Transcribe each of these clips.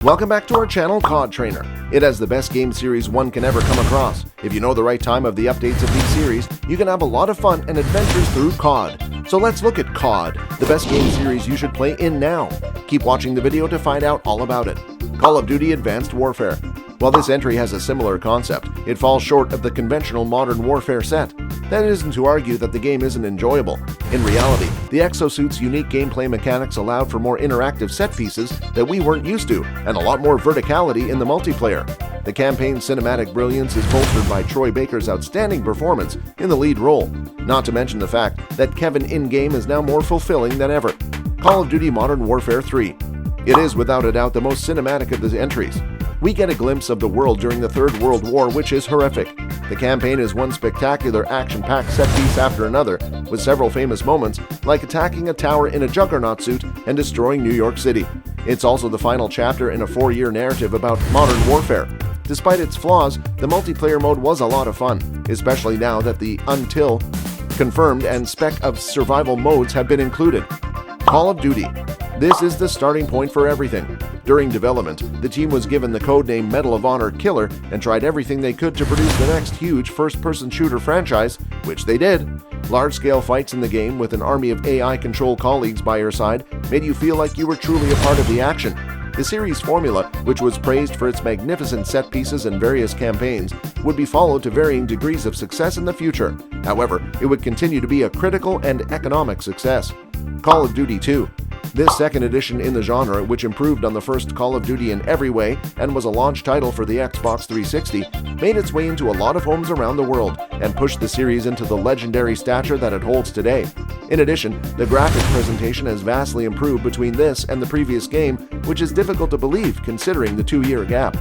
Welcome back to our channel, COD Trainer. It has the best game series one can ever come across. If you know the right time of the updates of these series, you can have a lot of fun and adventures through COD. So let's look at COD, the best game series you should play in now. Keep watching the video to find out all about it. Call of Duty Advanced Warfare. While this entry has a similar concept, it falls short of the conventional Modern Warfare set. That isn't to argue that the game isn't enjoyable. In reality, the exosuit's unique gameplay mechanics allowed for more interactive set pieces that we weren't used to, and a lot more verticality in the multiplayer. The campaign's cinematic brilliance is bolstered by Troy Baker's outstanding performance in the lead role, not to mention the fact that Kevin in-game is now more fulfilling than ever. Call of Duty Modern Warfare 3. It is without a doubt the most cinematic of the entries. We get a glimpse of the world during the Third World War, which is horrific. The campaign is one spectacular action-packed set piece after another, with several famous moments like attacking a tower in a juggernaut suit and destroying New York City. It's also the final chapter in a 4-year narrative about modern warfare. Despite its flaws, the multiplayer mode was a lot of fun, especially now that the Until, Confirmed, and Spec of survival modes have been included. Call of Duty. This is the starting point for everything. During development, the team was given the codename Medal of Honor Killer and tried everything they could to produce the next huge first-person shooter franchise, which they did. Large-scale fights in the game with an army of AI-controlled colleagues by your side made you feel like you were truly a part of the action. The series formula, which was praised for its magnificent set pieces and various campaigns, would be followed to varying degrees of success in the future. However, it would continue to be a critical and economic success. Call of Duty 2. This second edition in the genre, which improved on the first Call of Duty in every way and was a launch title for the Xbox 360, made its way into a lot of homes around the world and pushed the series into the legendary stature that it holds today. In addition, the graphic presentation has vastly improved between this and the previous game, which is difficult to believe considering the 2-year gap.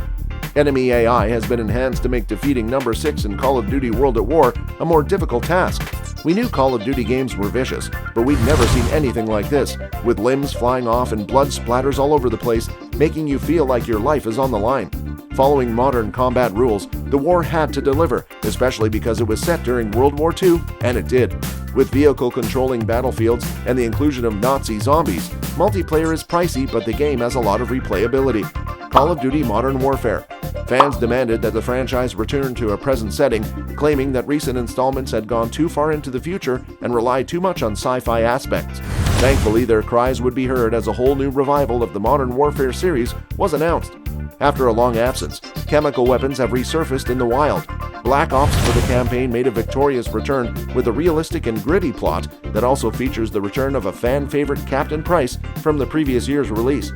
Enemy AI has been enhanced to make defeating number 6 in Call of Duty World at War a more difficult task. We knew Call of Duty games were vicious, but we'd never seen anything like this, with limbs flying off and blood splatters all over the place, making you feel like your life is on the line. Following modern combat rules, the war had to deliver, especially because it was set during World War II, and it did. With vehicle-controlling battlefields and the inclusion of Nazi zombies, multiplayer is pricey, but the game has a lot of replayability. Call of Duty Modern Warfare. Fans demanded that the franchise return to a present setting, claiming that recent installments had gone too far into the future and relied too much on sci-fi aspects. Thankfully, their cries would be heard as a whole new revival of the Modern Warfare series was announced. After a long absence, chemical weapons have resurfaced in the wild. Black Ops for the campaign made a victorious return with a realistic and gritty plot that also features the return of a fan-favorite Captain Price from the previous year's release.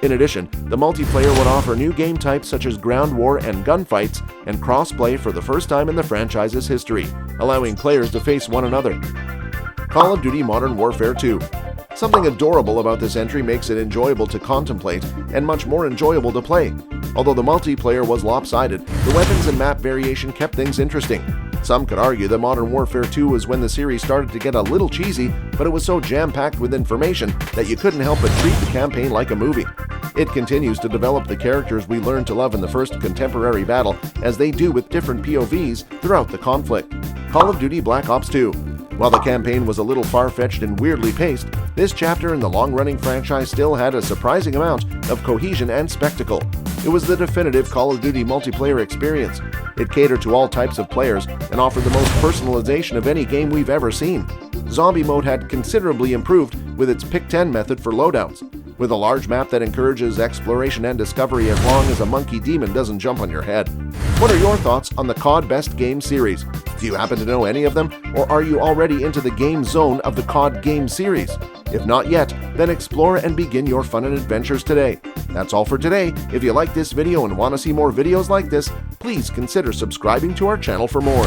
In addition, the multiplayer would offer new game types such as ground war and gunfights and cross-play for the first time in the franchise's history, allowing players to face one another. Call of Duty Modern Warfare 2. Something adorable about this entry makes it enjoyable to contemplate and much more enjoyable to play. Although the multiplayer was lopsided, the weapons and map variation kept things interesting. Some could argue that Modern Warfare 2 was when the series started to get a little cheesy, but it was so jam-packed with information that you couldn't help but treat the campaign like a movie. It continues to develop the characters we learned to love in the first contemporary battle, as they do with different POVs throughout the conflict. Call of Duty Black Ops 2. While the campaign was a little far-fetched and weirdly paced, this chapter in the long-running franchise still had a surprising amount of cohesion and spectacle. It was the definitive Call of Duty multiplayer experience. It catered to all types of players and offered the most personalization of any game we've ever seen. Zombie mode had considerably improved with its Pick 10 method for loadouts, with a large map that encourages exploration and discovery as long as a monkey demon doesn't jump on your head. What are your thoughts on the COD Best Game series? Do you happen to know any of them, or are you already into the game zone of the COD game series? If not yet, then explore and begin your fun and adventures today. That's all for today. If you like this video and want to see more videos like this, please consider subscribing to our channel for more.